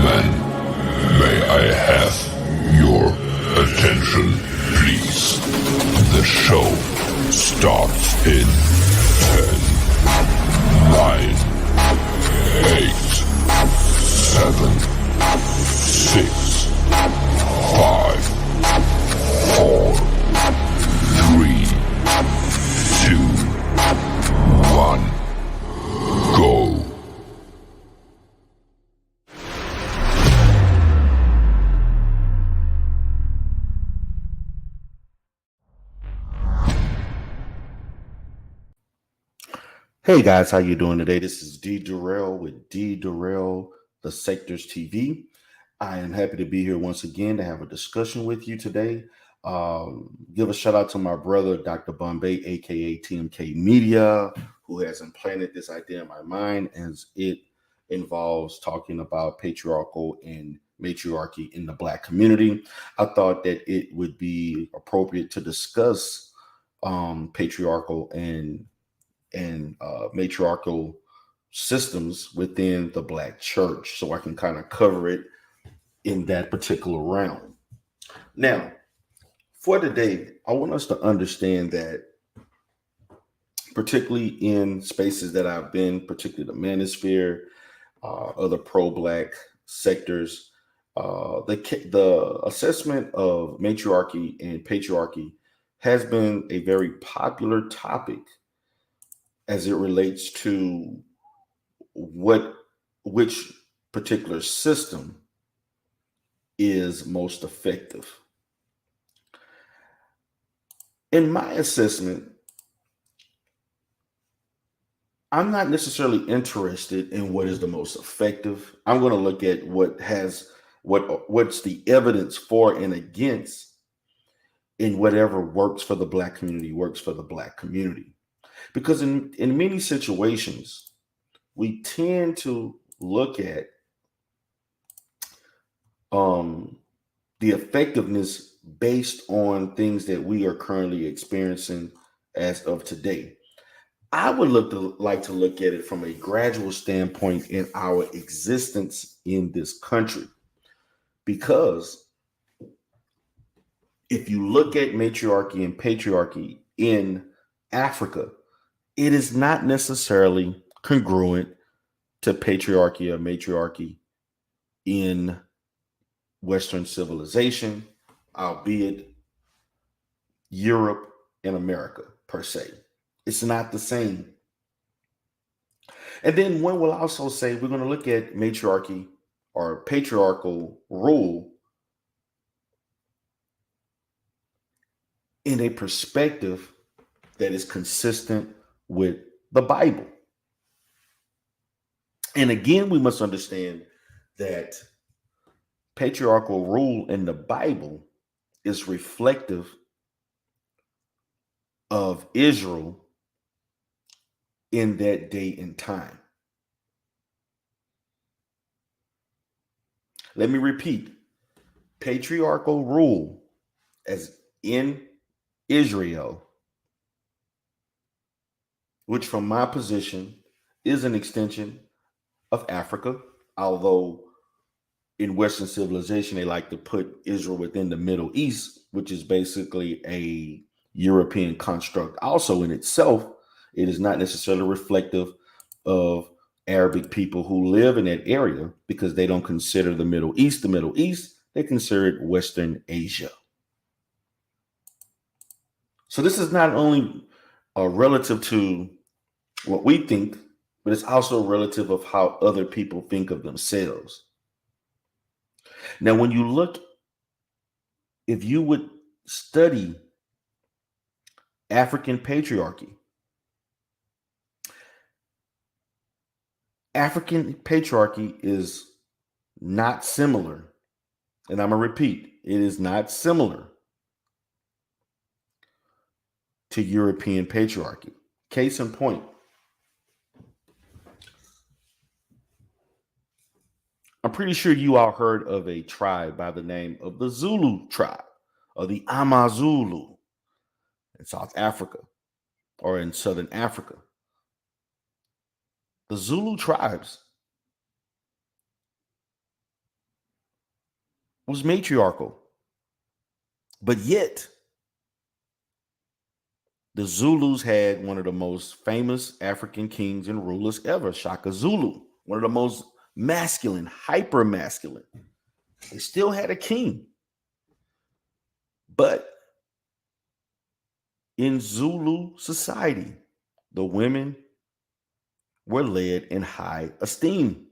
Gentlemen, may I have your attention, please? The show starts in 10, 9, 8, 7, 6, 5, 4, 3, 2, 1, go. Hey guys, how you doing today? This is D. Durrell with D. Durrell, The Sectors TV. I am happy to be here once again to have a discussion with you today. Give a shout out to my brother, Dr. Bombay, aka TMK Media, who has implanted this idea in my mind as it involves talking about patriarchal and matriarchy in the Black community. I thought that it would be appropriate to discuss patriarchal and matriarchal systems within the Black church, so I can kind of cover it in that particular realm. Now, for today, I want us to understand that, particularly in spaces that I've been, particularly the manosphere, other pro-Black sectors, the assessment of matriarchy and patriarchy has been a very popular topic as it relates to which particular system is most effective. In my assessment, I'm not necessarily interested in what is the most effective. I'm going to look at what's the evidence for and against, in whatever works for the Black community works for the Black community. Because in many situations, we tend to look at the effectiveness based on things that we are currently experiencing as of today. I would like to look at it from a gradual standpoint in our existence in this country. Because if you look at matriarchy and patriarchy in Africa, it is not necessarily congruent to patriarchy or matriarchy in Western civilization, albeit Europe and America per se. It's not the same. And then one will also say we're going to look at matriarchy or patriarchal rule in a perspective that is consistent with the Bible. And again, we must understand that patriarchal rule in the Bible is reflective of Israel in that day and time. Let me repeat. Patriarchal rule as in Israel, which from my position is an extension of Africa, although in Western civilization, they like to put Israel within the Middle East, which is basically a European construct. Also in itself, it is not necessarily reflective of Arabic people who live in that area, because they don't consider the Middle East, they consider it Western Asia. So this is not only relative to what we think, but it's also relative of how other people think of themselves. Now, when you look, if you would study African patriarchy, African patriarchy is not similar, and I'm going to repeat, it is not similar to European patriarchy. Case in point, I'm pretty sure you all heard of a tribe by the name of the Zulu tribe or the Amazulu in South Africa or in Southern Africa. The Zulu tribes was matriarchal. But yet, the Zulus had one of the most famous African kings and rulers ever, Shaka Zulu, one of the most masculine, hyper masculine. They still had a king. But in Zulu society, the women were led in high esteem.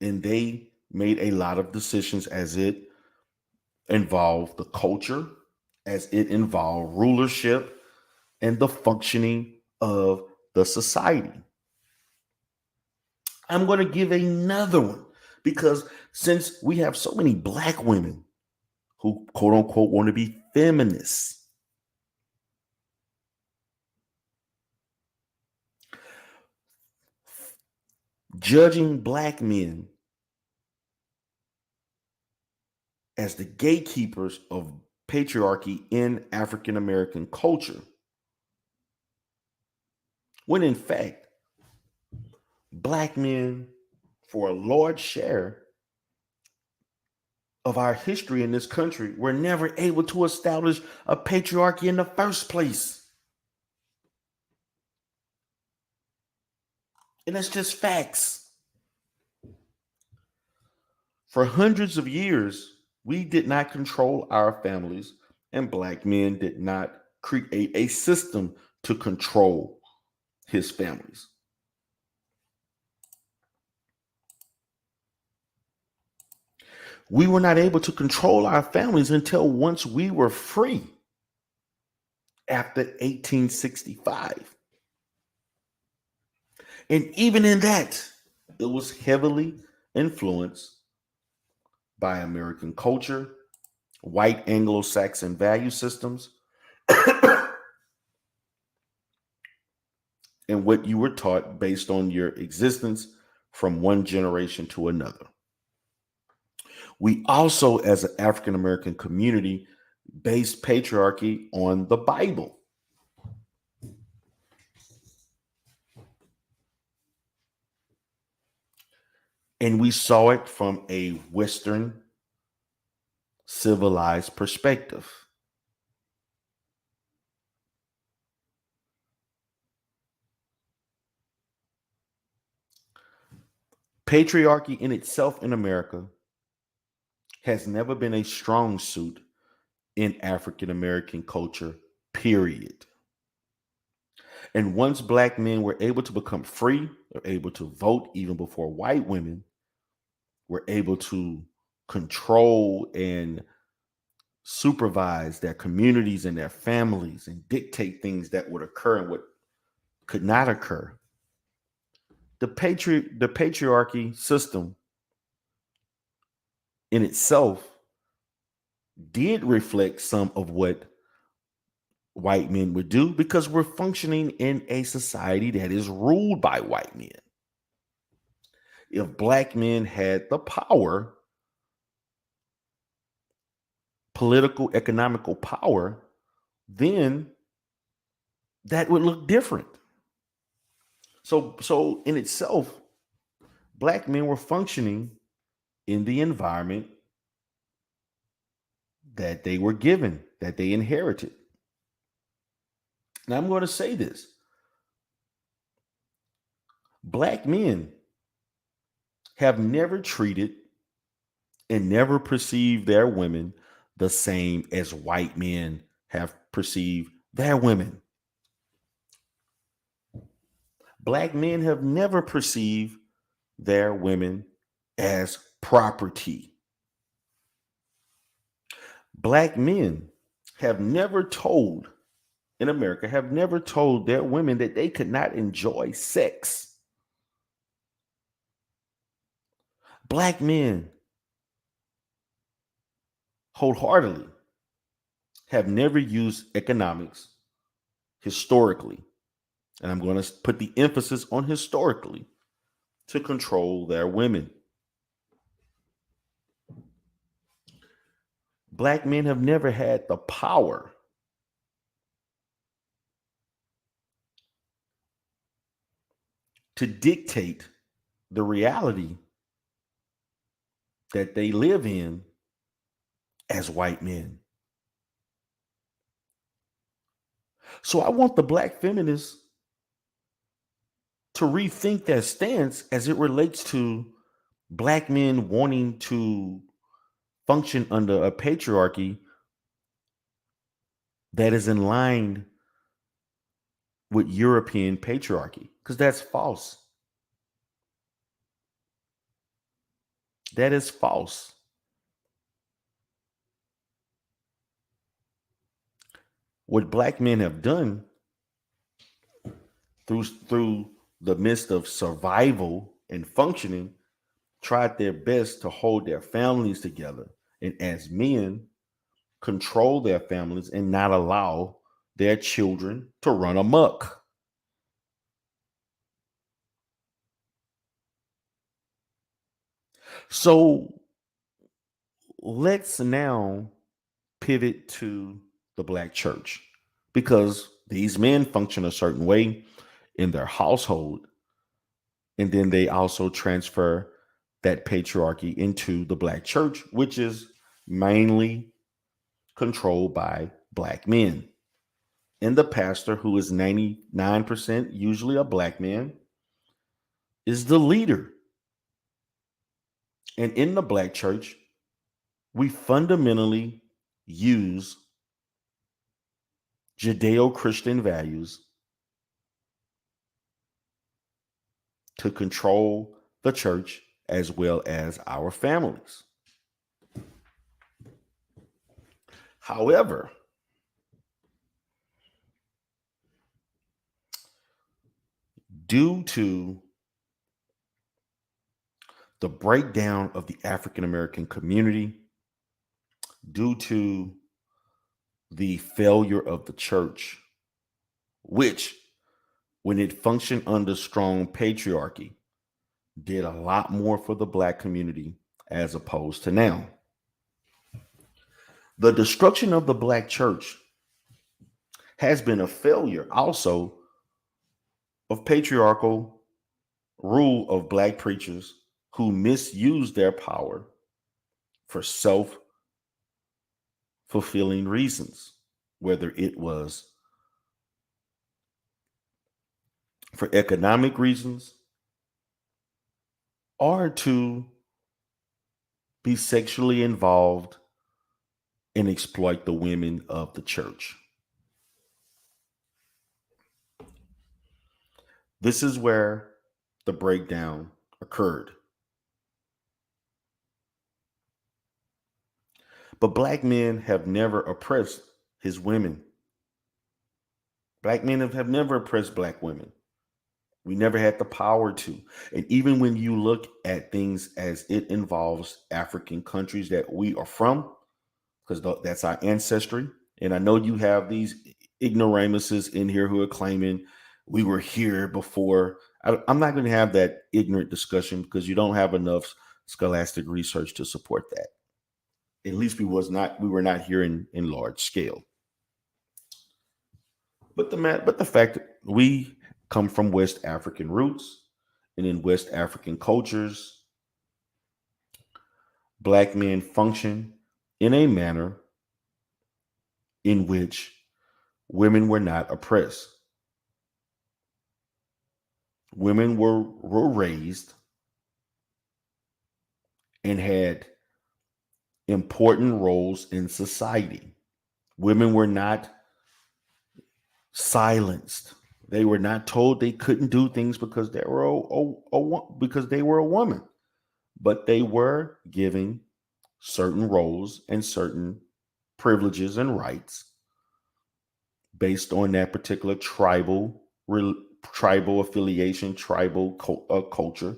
And they made a lot of decisions as it involved the culture, as it involved rulership, and the functioning of the society. I'm going to give another one because since we have so many Black women who, quote unquote, want to be feminists, judging Black men as the gatekeepers of patriarchy in African American culture, when in fact, Black men, for a large share of our history in this country, were never able to establish a patriarchy in the first place. And that's just facts. For hundreds of years, we did not control our families, and Black men did not create a system to control his families. We were not able to control our families until once we were free after 1865. And even in that, it was heavily influenced by American culture, white Anglo-Saxon value systems, and what you were taught based on your existence from one generation to another. We also, as an African American community, based patriarchy on the Bible. And we saw it from a Western civilized perspective. Patriarchy in itself in America has never been a strong suit in African American culture, period. And once Black men were able to become free, or able to vote even before white women were able to control and supervise their communities and their families and dictate things that would occur and what could not occur, the patriarchy system in itself did reflect some of what white men would do because we're functioning in a society that is ruled by white men. If Black men had the power, political, economical power, then that would look different. So in itself, Black men were functioning in the environment that they were given, that they inherited. Now I'm going to say this. Black men have never treated and never perceived their women the same as white men have perceived their women. Black men have never perceived their women as property. Black men have never told, in America, have never told their women that they could not enjoy sex. Black men wholeheartedly have never used economics historically, and I'm going to put the emphasis on historically, to control their women. Black men have never had the power to dictate the reality that they live in as white men. So I want the black feminists to rethink that stance as it relates to black men wanting to function under a patriarchy that is in line with European patriarchy, because that's false. That is false. What black men have done through the midst of survival and functioning, tried their best to hold their families together, and as men control their families and not allow their children to run amok. So let's now pivot to the black church, because these men function a certain way in their household, and then they also transfer that patriarchy into the black church, which is mainly controlled by black men. And the pastor, who is 99% usually a black man, is the leader. And in the black church, we fundamentally use Judeo-Christian values to control the church as well as our families. However, due to the breakdown of the African American community, due to the failure of the church, which, when it functioned under strong patriarchy, did a lot more for the black community as opposed to now. The destruction of the black church has been a failure also of patriarchal rule of black preachers who misuse their power for self-fulfilling reasons, whether it was for economic reasons or to be sexually involved and exploit the women of the church. This is where the breakdown occurred. But black men have never oppressed his women. Black men have never oppressed black women. We never had the power to. And even when you look at things as it involves African countries that we are from, because that's our ancestry. And I know you have these ignoramuses in here who are claiming we were here before. I'm not going to have that ignorant discussion because you don't have enough scholastic research to support that. At least we were not here in large scale. But the fact that we come from West African roots, and in West African cultures, black men function in a manner in which women were not oppressed. Women were raised and had important roles in society. Women were not silenced. They were not told they couldn't do things because they were a woman, but they were given certain roles and certain privileges and rights based on that particular tribal affiliation, tribal culture,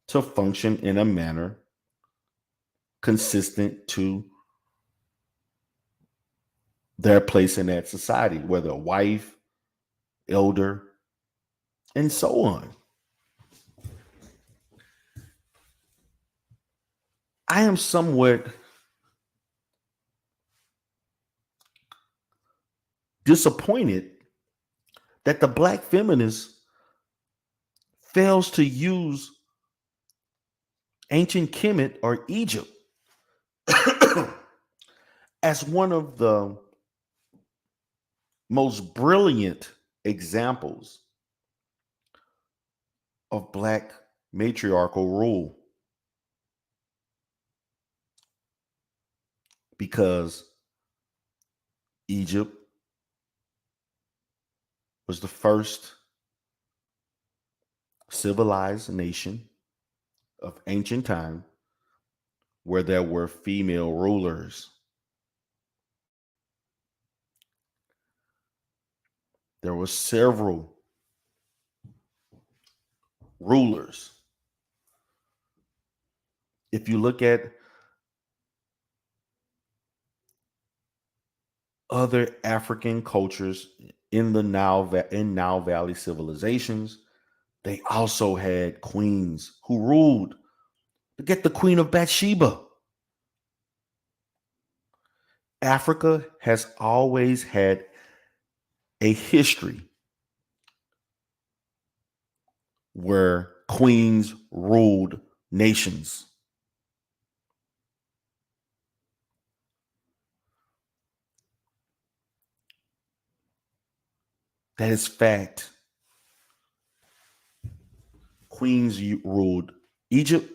to function in a manner consistent to their place in that society, whether a wife, elder, and so on. I am somewhat disappointed that the black feminist fails to use ancient Kemet or Egypt as one of the most brilliant examples of Black matriarchal rule, because Egypt was the first civilized nation of ancient time where there were female rulers. There were several rulers. If you look at other African cultures in the Nile Valley civilizations, they also had queens who ruled. Forget the Queen of Bathsheba. Africa has always had a history where queens ruled nations. That is fact. Queens ruled Egypt.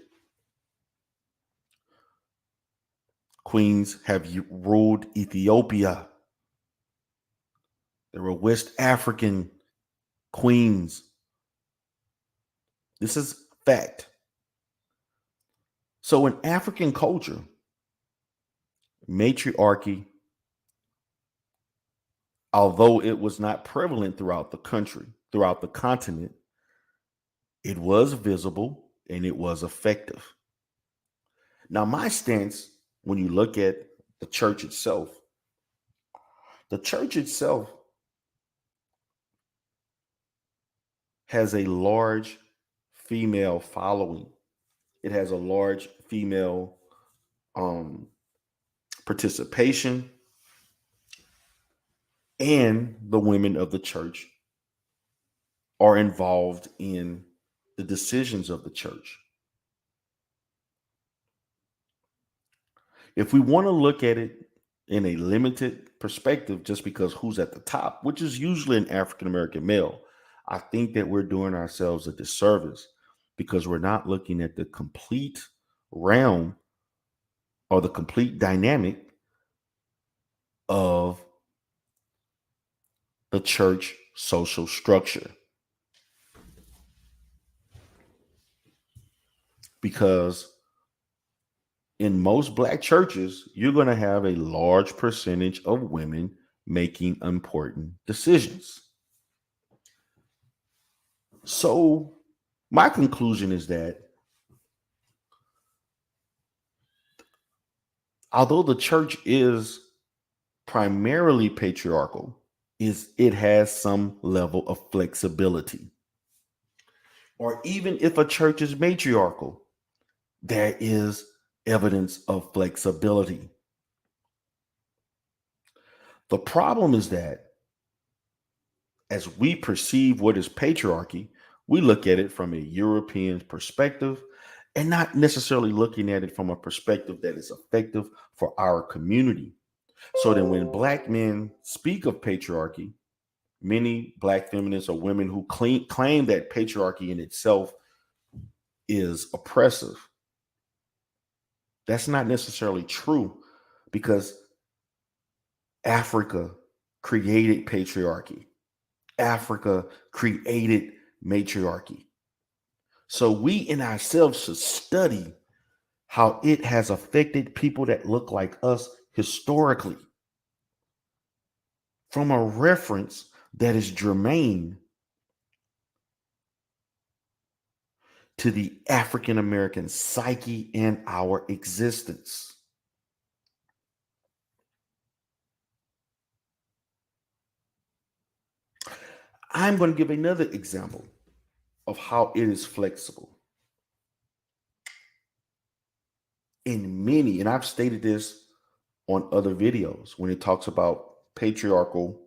Queens have ruled Ethiopia. There were West African queens. This is fact. So in African culture, matriarchy, although it was not prevalent throughout the country, throughout the continent, it was visible and it was effective. Now, my stance, when you look at the church itself has a large female following. It has a large female participation, and the women of the church are involved in the decisions of the church. If we want to look at it in a limited perspective, just because who's at the top, which is usually an African American male, I think that we're doing ourselves a disservice because we're not looking at the complete realm or the complete dynamic of the church social structure. Because in most Black churches, you're going to have a large percentage of women making important decisions. So my conclusion is that although the church is primarily patriarchal, it has some level of flexibility. Or even if a church is matriarchal, there is evidence of flexibility. The problem is that as we perceive what is patriarchy, we look at it from a European perspective and not necessarily looking at it from a perspective that is effective for our community. So then when Black men speak of patriarchy, many Black feminists or women who claim that patriarchy in itself is oppressive. That's not necessarily true, because Africa created patriarchy. Africa created matriarchy. So we in ourselves should study how it has affected people that look like us historically from a reference that is germane to the African American psyche and our existence. I'm going to give another example of how it is flexible. In many, and I've stated this on other videos when it talks about patriarchal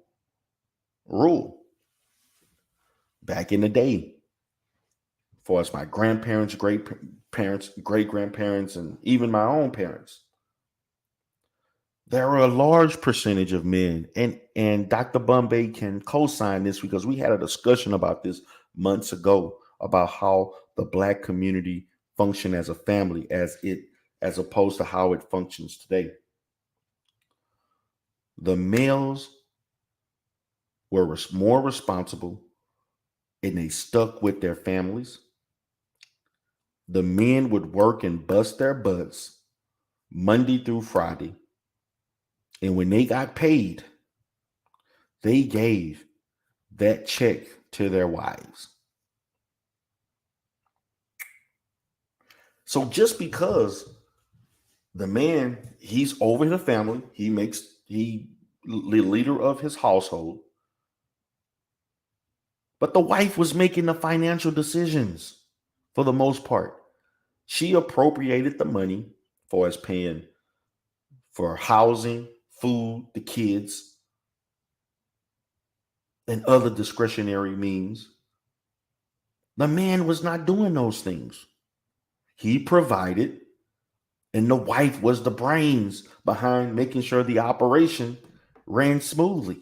rule. Back in the day, for us, my grandparents, great parents, great grandparents, and even my own parents, There are a large percentage of men, and Dr. Bombay can co-sign this because we had a discussion about this months ago about how the black community function as a family as opposed to how it functions today. The males were more responsible and they stuck with their families. The men would work and bust their butts Monday through Friday. And when they got paid, they gave that check to their wives. So just because the man, he's over the family, he the leader of his household, but the wife was making the financial decisions for the most part. She appropriated the money for us paying for housing, food, the kids, and other discretionary means. The man was not doing those things. He provided, and the wife was the brains behind making sure the operation ran smoothly.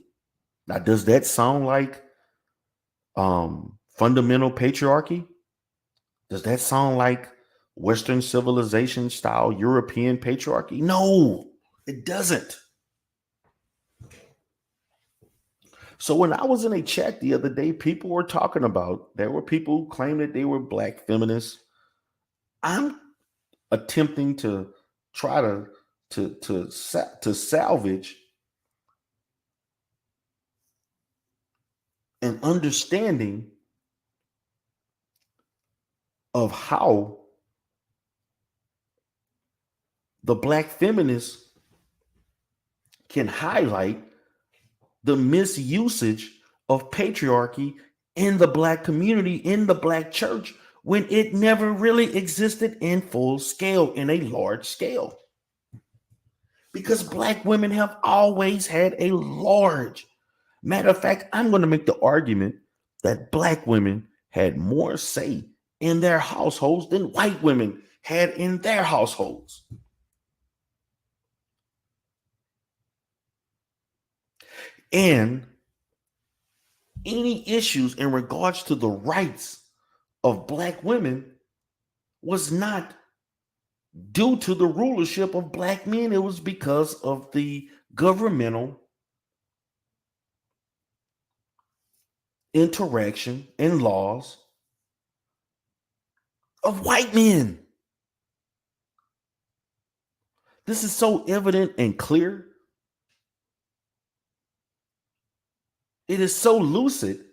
Now, does that sound like fundamental patriarchy? Does that sound like Western civilization style European patriarchy? No, it doesn't. So when I was in a chat the other day, people were talking about, there were people who claimed that they were black feminists. I'm attempting to try to salvage an understanding of how the black feminists can highlight the misusage of patriarchy in the black community, in the black church, when it never really existed in full scale, in a large scale. Because black women have always had a large, matter of fact, I'm going to make the argument that black women had more say in their households than white women had in their households. And any issues in regards to the rights of black women was not due to the rulership of black men. It was because of the governmental interaction and laws of white men. This is so evident and clear. It is so lucid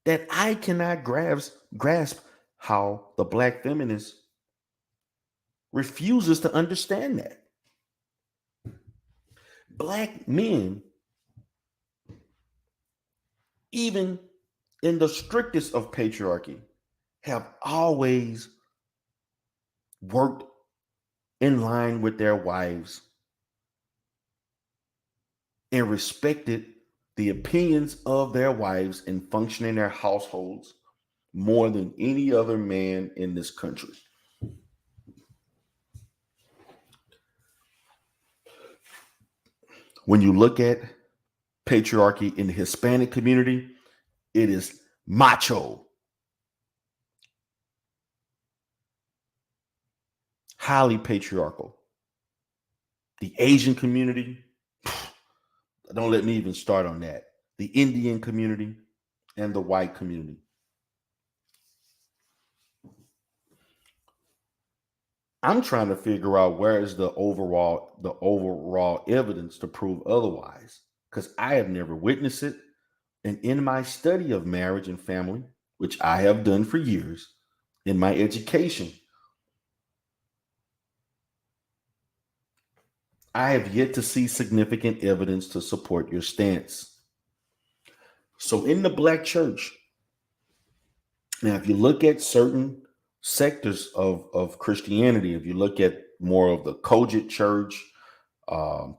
that I cannot grasp how the black feminist refuses to understand that. Black men, even in the strictest of patriarchy, have always worked in line with their wives and respected the opinions of their wives and functioning their households more than any other man in this country. When you look at patriarchy in the Hispanic community, it is macho, highly patriarchal. The Asian community, don't let me even start on that. The Indian community and the white community. I'm trying to figure out where is the overall evidence to prove otherwise, because I have never witnessed it. And in my study of marriage and family, which I have done for years, in my education, I have yet to see significant evidence to support your stance. So in the black church, now if you look at certain sectors of Christianity, if you look at more of the Kojic church,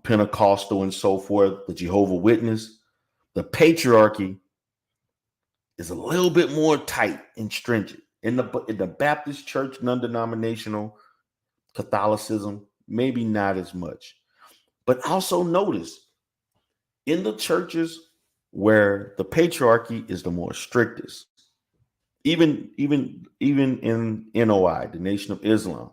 Pentecostal and so forth, the Jehovah Witness, the patriarchy is a little bit more tight and stringent. In the Baptist church, non-denominational Catholicism, maybe not as much. But also notice in the churches where the patriarchy is the more strictest, even in NOI, the Nation of Islam,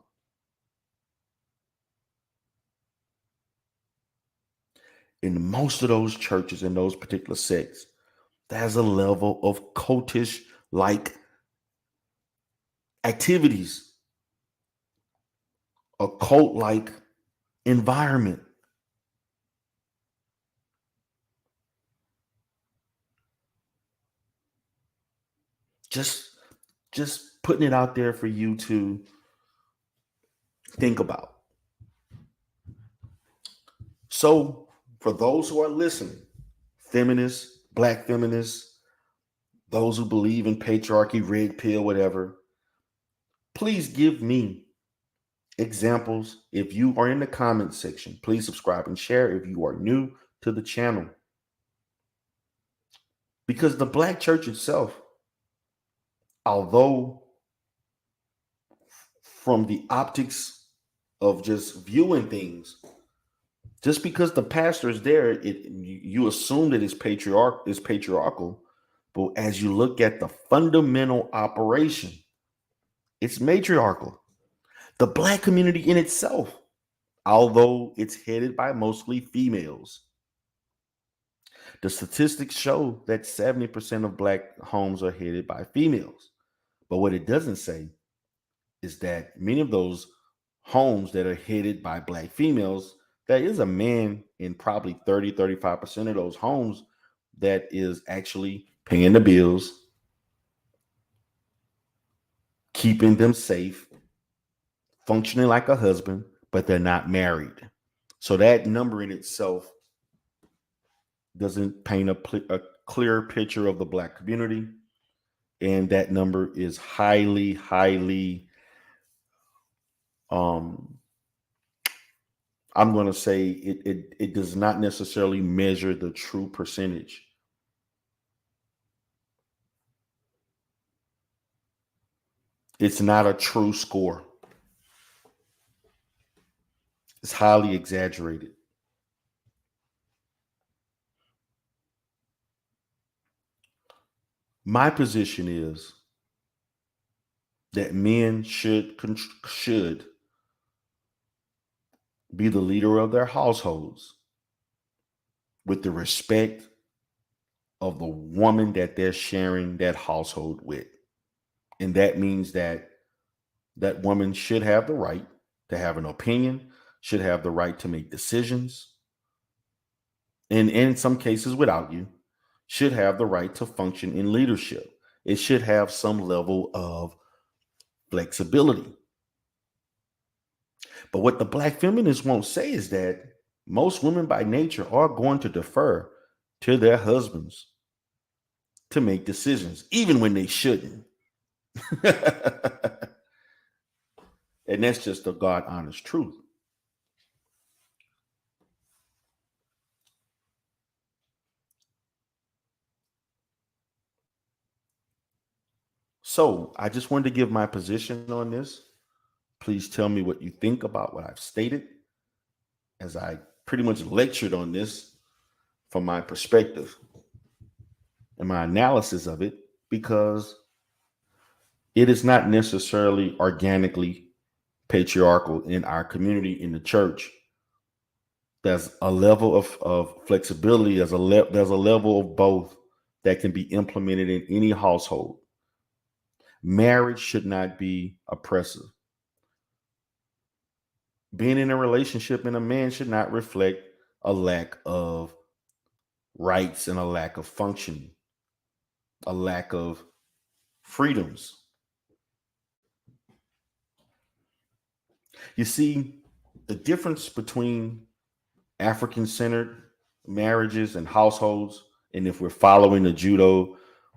in most of those churches in those particular sects, there's a level of cultish like activities, a cult like environment. Just putting it out there for you to think about. So, for those who are listening, feminists, black feminists, those who believe in patriarchy, red pill, whatever, please give me examples. If you are in the comment section, please subscribe and share if you are new to the channel. Because the black church itself, although from the optics of just viewing things, just because the pastor is there, you assume that it's patriarchal, but as you look at the fundamental operation, it's matriarchal. The black community in itself, although it's headed by mostly females, the statistics show that 70% of black homes are headed by females. But what it doesn't say is that many of those homes that are headed by black females, there is a man in probably 35% of those homes that is actually paying the bills, keeping them safe, functioning like a husband, but they're not married. So that number in itself doesn't paint a clear picture of the black community. And that number is highly I'm going to say it does not necessarily measure the true percentage. It's not a true score. It's highly exaggerated. My position is that men should be the leader of their households with the respect of the woman that they're sharing that household with. And that means that that woman should have the right to have an opinion, should have the right to make decisions, and in some cases without you, should have the right to function in leadership. It should have some level of flexibility. But what the black feminists won't say is that most women by nature are going to defer to their husbands to make decisions, even when they shouldn't. And that's just the God honest truth. So I just wanted to give my position on this. Please tell me what you think about what I've stated, as I pretty much lectured on this from my perspective and my analysis of it, because it is not necessarily organically patriarchal in our community, in the church. There's a level of flexibility. There's a level of both that can be implemented in any household. Marriage should not be oppressive. Being in a relationship and a man should not reflect a lack of rights and a lack of functioning, a lack of freedoms. You see, the difference between African-centered marriages and households, and if we're following the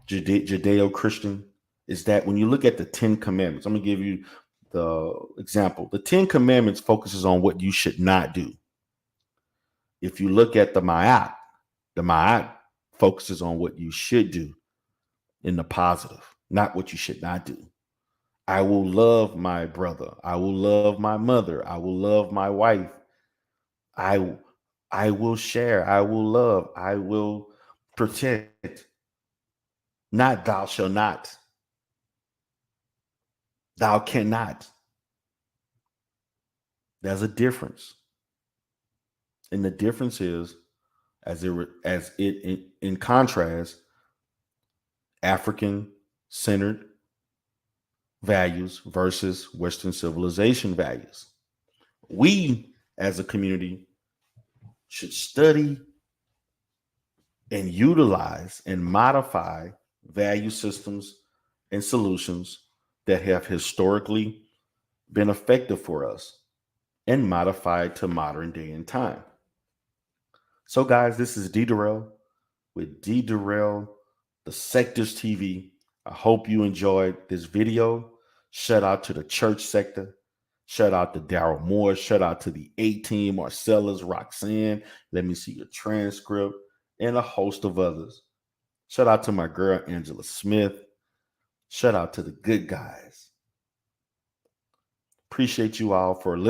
Judeo-Christian, is that when you look at the 10 Commandments, I'm going to give you the example. The 10 Commandments focuses on what you should not do. If you look at the Ma'at focuses on what you should do in the positive, not what you should not do. I will love my brother. I will love my mother. I will love my wife. I will share. I will love. I will protect. Not thou shalt not. Thou cannot. There's a difference. And the difference is, in contrast, African centered values versus Western civilization values. We as a community should study and utilize and modify value systems and solutions that have historically been effective for us and modified to modern day and time. So, guys, this is D. Durrell with D. Durrell, the Sectors TV. I hope you enjoyed this video. Shout out to the church sector. Shout out to Daryl Moore. Shout out to the A-Team, Marcellus, Roxanne. Let me see your transcript, and a host of others. Shout out to my girl, Angela Smith. Shout out to the good guys. Appreciate you all for listening.